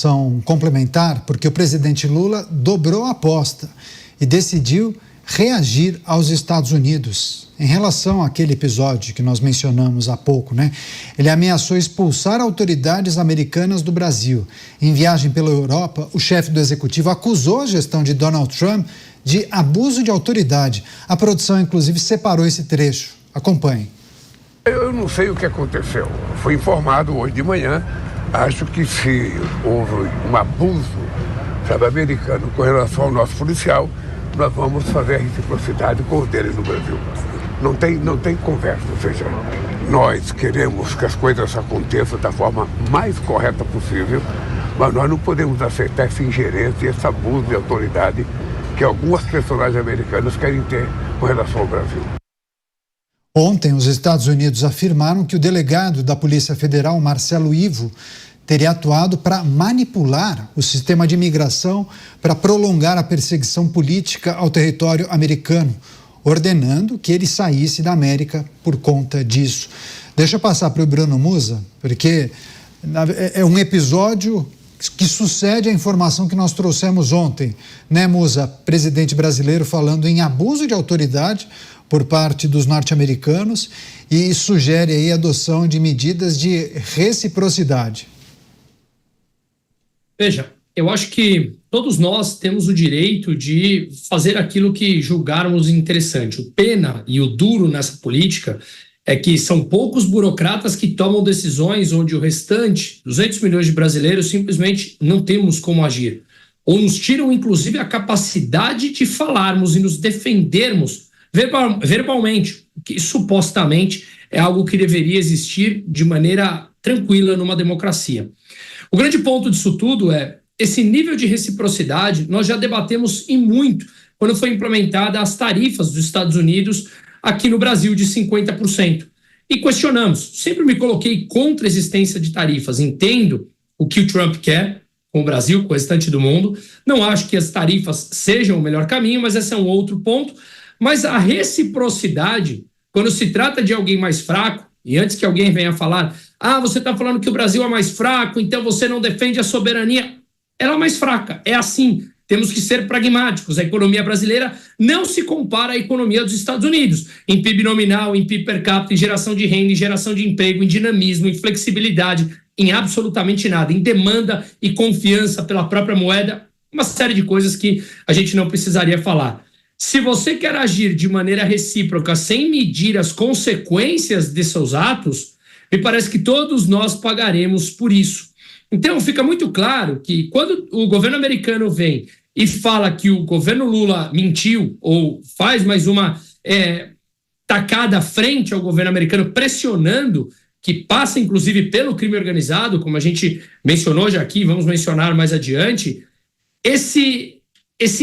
informação complementar, porque o presidente Lula dobrou a aposta e decidiu reagir aos Estados Unidos em relação àquele episódio que nós mencionamos há pouco, né? Ele ameaçou expulsar autoridades americanas do Brasil. Em viagem pela Europa, o chefe do executivo acusou a gestão de Donald Trump de abuso de autoridade. A produção, inclusive, separou esse trecho. Acompanhe. Eu não sei o que aconteceu. Fui informado hoje de manhã. Acho que se houve um abuso, sabe, americano com relação ao nosso policial, nós vamos fazer a reciprocidade com o dele no Brasil. Não tem conversa, ou seja, nós queremos que as coisas aconteçam da forma mais correta possível, mas nós não podemos aceitar essa ingerência e esse abuso de autoridade que algumas personagens americanas querem ter com relação ao Brasil. Ontem, os Estados Unidos afirmaram que o delegado da Polícia Federal, Marcelo Ivo, teria atuado para manipular o sistema de imigração para prolongar a perseguição política ao território americano, ordenando que ele saísse da América por conta disso. Deixa eu passar para o Bruno Musa, porque é um episódio que sucede a informação que nós trouxemos ontem, né, Musa? Presidente brasileiro falando em abuso de autoridade por parte dos norte-americanos e sugere aí a adoção de medidas de reciprocidade. Veja, eu acho que todos nós temos o direito de fazer aquilo que julgarmos interessante. O pena e o duro nessa política é que são poucos burocratas que tomam decisões onde o restante, 200 milhões de brasileiros, simplesmente não temos como agir. Ou nos tiram, inclusive, a capacidade de falarmos e nos defendermos verbalmente, que supostamente é algo que deveria existir de maneira tranquila numa democracia. O grande ponto disso tudo é esse nível de reciprocidade. Nós já debatemos e muito quando foi implementada as tarifas dos Estados Unidos aqui no Brasil de 50%. E questionamos. Sempre me coloquei contra a existência de tarifas. Entendo o que o Trump quer com o Brasil, com o restante do mundo. Não acho que as tarifas sejam o melhor caminho, mas esse é um outro ponto. Mas a reciprocidade, quando se trata de alguém mais fraco, e antes que alguém venha falar, você está falando que o Brasil é mais fraco, então você não defende a soberania. Ela é mais fraca, é assim. Temos que ser pragmáticos. A economia brasileira não se compara à economia dos Estados Unidos. Em PIB nominal, em PIB per capita, em geração de renda, em geração de emprego, em dinamismo, em flexibilidade, em absolutamente nada. Em demanda e confiança pela própria moeda, uma série de coisas que a gente não precisaria falar. Se você quer agir de maneira recíproca, sem medir as consequências de seus atos, me parece que todos nós pagaremos por isso. Então, fica muito claro que quando o governo americano vem e fala que o governo Lula mentiu ou faz mais uma tacada frente ao governo americano, pressionando, que passa inclusive pelo crime organizado, como a gente mencionou já aqui, vamos mencionar mais adiante, esse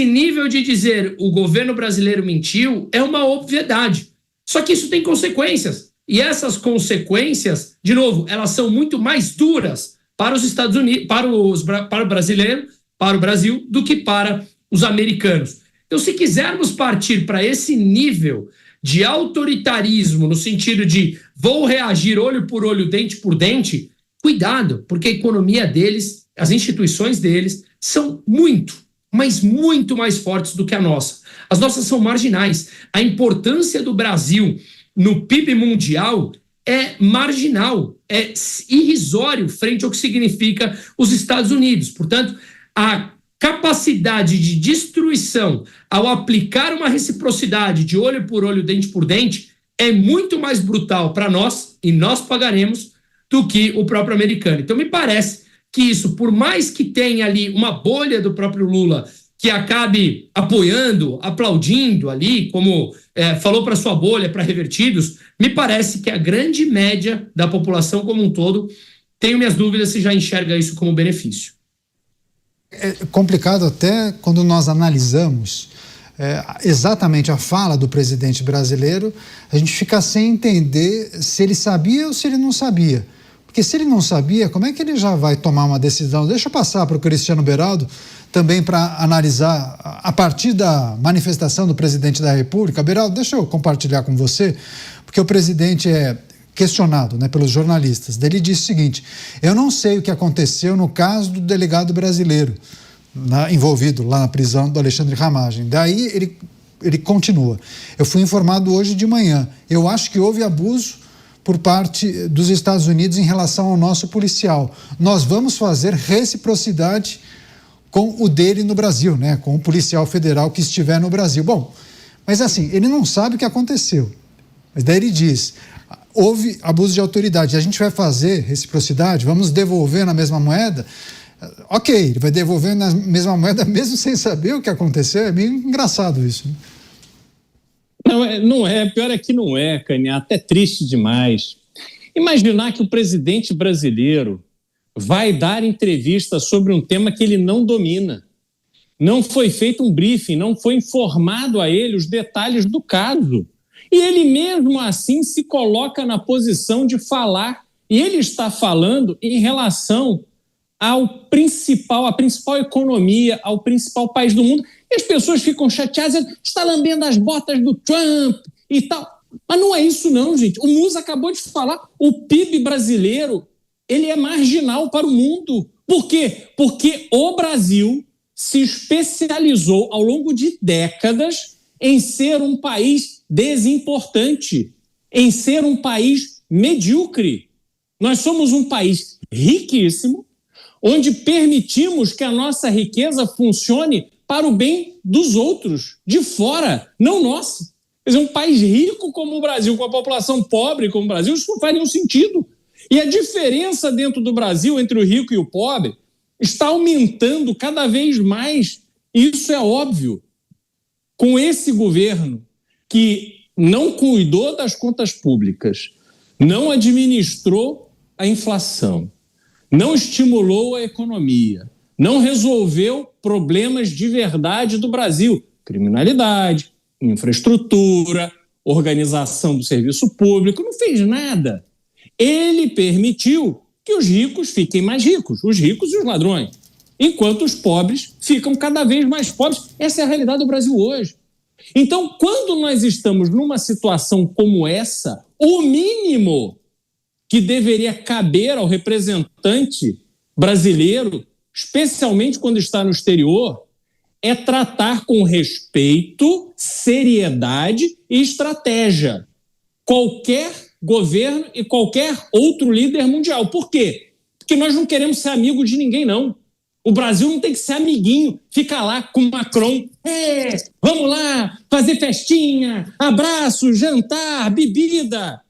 nível de dizer o governo brasileiro mentiu é uma obviedade. Só que isso tem consequências. E essas consequências, de novo, elas são muito mais duras para os Estados Unidos, para o brasileiro, para o Brasil, do que para os americanos. Então, se quisermos partir para esse nível de autoritarismo, no sentido de vou reagir olho por olho, dente por dente, cuidado, porque a economia deles, as instituições deles, são muito, mas muito mais fortes do que a nossa. As nossas são marginais. A importância do Brasil no PIB mundial é marginal, é irrisório frente ao que significa os Estados Unidos. Portanto, a capacidade de destruição ao aplicar uma reciprocidade de olho por olho, dente por dente, é muito mais brutal para nós, e nós pagaremos, do que o próprio americano. Então, me parece que isso, por mais que tenha ali uma bolha do próprio Lula que acabe apoiando, aplaudindo ali, como falou para sua bolha, para revertidos, me parece que a grande média da população como um todo, tenho minhas dúvidas se já enxerga isso como benefício. É complicado até quando nós analisamos exatamente a fala do presidente brasileiro, a gente fica sem entender se ele sabia ou se ele não sabia. Porque se ele não sabia, como é que ele já vai tomar uma decisão? Deixa eu passar para o Cristiano Beraldo também para analisar a partir da manifestação do presidente da República. Beraldo, deixa eu compartilhar com você, porque o presidente questionado, né, pelos jornalistas. Daí ele disse o seguinte: eu não sei o que aconteceu no caso do delegado brasileiro envolvido lá na prisão do Alexandre Ramagem. Daí ele continua: eu fui informado hoje de manhã, eu acho que houve abuso por parte dos Estados Unidos em relação ao nosso policial. Nós vamos fazer reciprocidade com o dele no Brasil, né, com o policial federal que estiver no Brasil. Bom, mas assim, ele não sabe o que aconteceu. Mas daí ele diz: houve abuso de autoridade, a gente vai fazer reciprocidade, vamos devolver na mesma moeda. Ok, ele vai devolver na mesma moeda mesmo sem saber o que aconteceu. É meio engraçado isso, né? Não é, pior é que não é, Canhata, é triste demais. Imaginar que o presidente brasileiro vai dar entrevista sobre um tema que ele não domina. Não foi feito um briefing, não foi informado a ele os detalhes do caso. E ele mesmo assim se coloca na posição de falar, e ele está falando em relação à principal economia, ao principal país do mundo. E as pessoas ficam chateadas, dizendo: está lambendo as botas do Trump e tal. Mas não é isso não, gente. O Musa acabou de falar, o PIB brasileiro, ele é marginal para o mundo. Por quê? Porque o Brasil se especializou ao longo de décadas em ser um país desimportante, em ser um país medíocre. Nós somos um país riquíssimo, onde permitimos que a nossa riqueza funcione para o bem dos outros, de fora, não nosso. Quer dizer, um país rico como o Brasil, com a população pobre como o Brasil, isso não faz nenhum sentido. E a diferença dentro do Brasil entre o rico e o pobre está aumentando cada vez mais. Isso é óbvio. Com esse governo que não cuidou das contas públicas, não administrou a inflação, não estimulou a economia, não resolveu problemas de verdade do Brasil, criminalidade, infraestrutura, organização do serviço público, não fez nada. Ele permitiu que os ricos fiquem mais ricos, os ricos e os ladrões, enquanto os pobres ficam cada vez mais pobres. Essa é a realidade do Brasil hoje. Então, quando nós estamos numa situação como essa, o mínimo que deveria caber ao representante brasileiro, especialmente quando está no exterior, é tratar com respeito, seriedade e estratégia qualquer governo e qualquer outro líder mundial. Por quê? Porque nós não queremos ser amigo de ninguém, não. O Brasil não tem que ser amiguinho, ficar lá com o Macron, vamos lá, fazer festinha, abraço, jantar, bebida.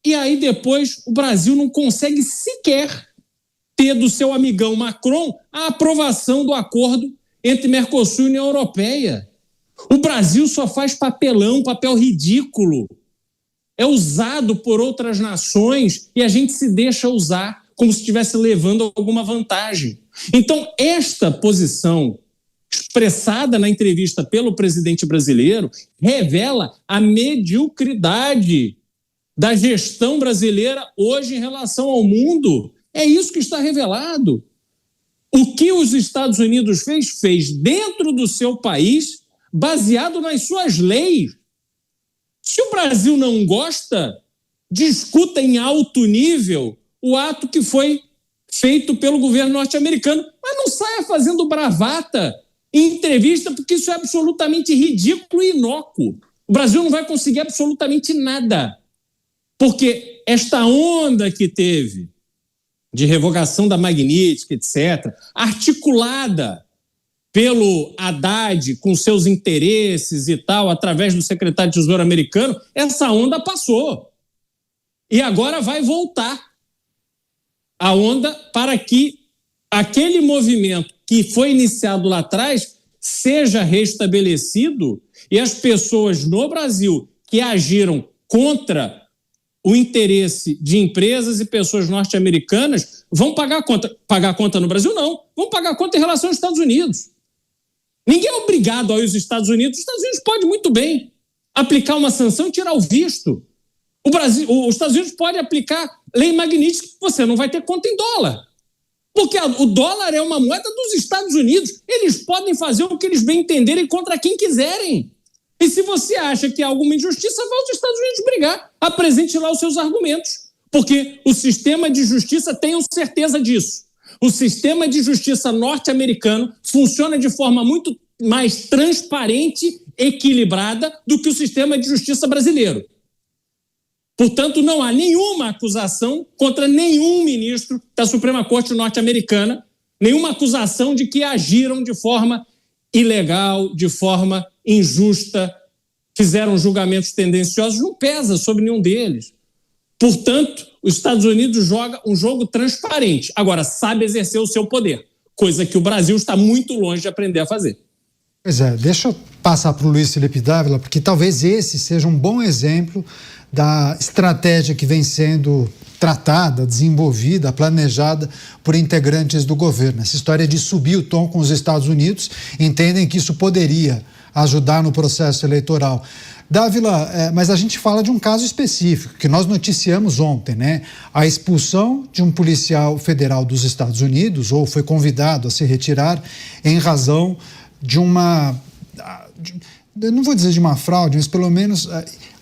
E aí depois o Brasil não consegue sequer ter do seu amigão Macron a aprovação do acordo entre Mercosul e União Europeia. O Brasil só faz papelão, papel ridículo. É usado por outras nações e a gente se deixa usar como se estivesse levando alguma vantagem. Então, esta posição expressada na entrevista pelo presidente brasileiro revela a mediocridade da gestão brasileira hoje em relação ao mundo. É isso que está revelado. O que os Estados Unidos fez dentro do seu país, baseado nas suas leis. Se o Brasil não gosta, discuta em alto nível o ato que foi feito pelo governo norte-americano, mas não saia fazendo bravata em entrevista, porque isso é absolutamente ridículo e inócuo. O Brasil não vai conseguir absolutamente nada, porque esta onda que teve de revogação da Magnitsky, etc., articulada pelo Haddad com seus interesses e tal, através do secretário de Tesouro americano, essa onda passou. E agora vai voltar a onda para que aquele movimento que foi iniciado lá atrás seja restabelecido e as pessoas no Brasil que agiram contra o interesse de empresas e pessoas norte-americanas vão pagar a conta. Pagar a conta no Brasil, não. Vão pagar a conta em relação aos Estados Unidos. Ninguém é obrigado a ir aos Estados Unidos. Os Estados Unidos pode muito bem aplicar uma sanção e tirar o visto. Os Estados Unidos pode aplicar lei Magnitsky, você não vai ter conta em dólar. Porque o dólar é uma moeda dos Estados Unidos. Eles podem fazer o que eles bem entenderem contra quem quiserem. E se você acha que há alguma injustiça, vá aos Estados Unidos brigar. Apresente lá os seus argumentos. Porque o sistema de justiça, tenham certeza disso, o sistema de justiça norte-americano funciona de forma muito mais transparente, equilibrada do que o sistema de justiça brasileiro. Portanto, não há nenhuma acusação contra nenhum ministro da Suprema Corte norte-americana, nenhuma acusação de que agiram de forma ilegal, de forma injusta, fizeram julgamentos tendenciosos, não pesa sobre nenhum deles. Portanto, os Estados Unidos joga um jogo transparente. Agora, sabe exercer o seu poder, coisa que o Brasil está muito longe de aprender a fazer. Pois é, deixa eu passar para o Luiz Felipe Dávila, porque talvez esse seja um bom exemplo da estratégia que vem sendo tratada, desenvolvida, planejada por integrantes do governo. Essa história de subir o tom com os Estados Unidos, entendem que isso poderia ajudar no processo eleitoral. Dávila, mas a gente fala de um caso específico, que nós noticiamos ontem, né? A expulsão de um policial federal dos Estados Unidos, ou foi convidado a se retirar em razão de não vou dizer de uma fraude, mas pelo menos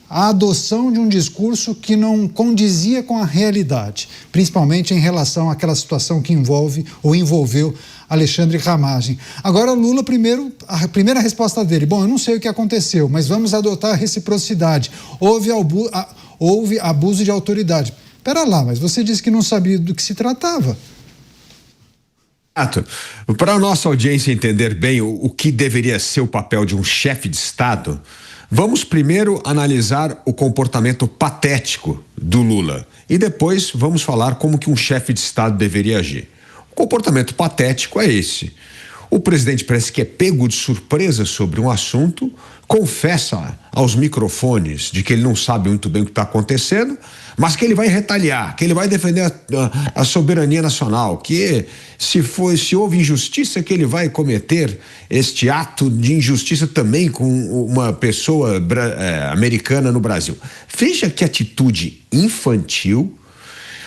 a adoção de um discurso que não condizia com a realidade, principalmente em relação àquela situação que envolveu Alexandre Ramagem. Agora, Lula, a primeira resposta dele, bom, eu não sei o que aconteceu, mas vamos adotar a reciprocidade. Houve abuso de autoridade. Pera lá, mas você disse que não sabia do que se tratava. Para a nossa audiência entender bem o que deveria ser o papel de um chefe de Estado, vamos primeiro analisar o comportamento patético do Lula e depois vamos falar como que um chefe de Estado deveria agir. O comportamento patético é esse. O presidente parece que é pego de surpresa sobre um assunto, confessa aos microfones de que ele não sabe muito bem o que está acontecendo, mas que ele vai retaliar, que ele vai defender a soberania nacional, que se houve injustiça, que ele vai cometer este ato de injustiça também com uma pessoa americana no Brasil. Veja que atitude infantil,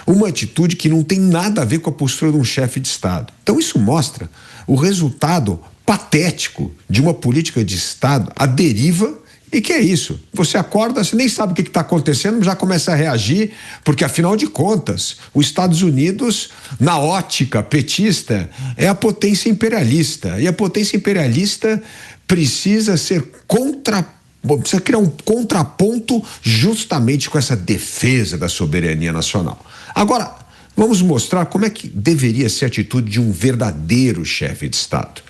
uma atitude que não tem nada a ver com a postura de um chefe de Estado. Então isso mostra o resultado patético de uma política de Estado à deriva. E que é isso? Você acorda, você nem sabe o que está acontecendo, já começa a reagir, porque afinal de contas, os Estados Unidos, na ótica petista, é a potência imperialista. E a potência imperialista precisa precisa criar um contraponto justamente com essa defesa da soberania nacional. Agora, vamos mostrar como é que deveria ser a atitude de um verdadeiro chefe de Estado.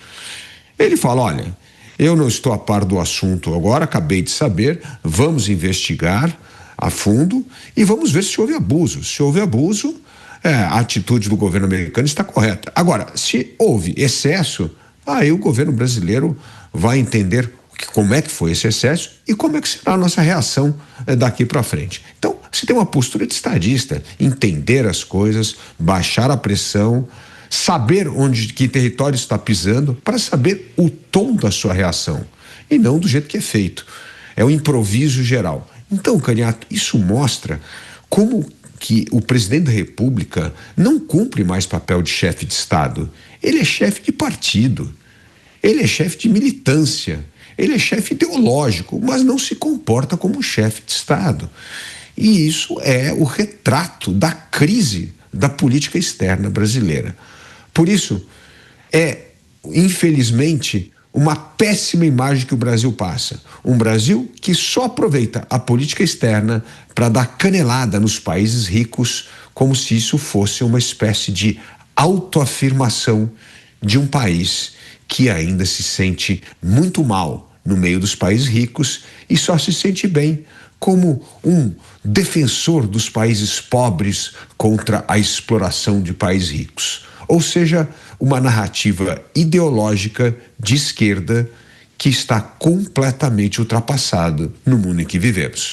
Ele fala, olha, eu não estou a par do assunto agora, acabei de saber, vamos investigar a fundo e vamos ver se houve abuso. Se houve abuso, a atitude do governo americano está correta. Agora, se houve excesso, aí o governo brasileiro vai entender como é que foi esse excesso e como é que será a nossa reação daqui para frente. Então, se tem uma postura de estadista, entender as coisas, baixar a pressão, saber que território está pisando, para saber o tom da sua reação e não do jeito que é feito. É um improviso geral. Então, Canhato, isso mostra como que o presidente da República não cumpre mais papel de chefe de Estado. Ele é chefe de partido, ele é chefe de militância, ele é chefe ideológico, mas não se comporta como chefe de Estado. E isso é o retrato da crise da política externa brasileira. Por isso, infelizmente, uma péssima imagem que o Brasil passa. Um Brasil que só aproveita a política externa para dar canelada nos países ricos, como se isso fosse uma espécie de autoafirmação de um país que ainda se sente muito mal no meio dos países ricos e só se sente bem como um defensor dos países pobres contra a exploração de países ricos. Ou seja, uma narrativa ideológica de esquerda que está completamente ultrapassada no mundo em que vivemos.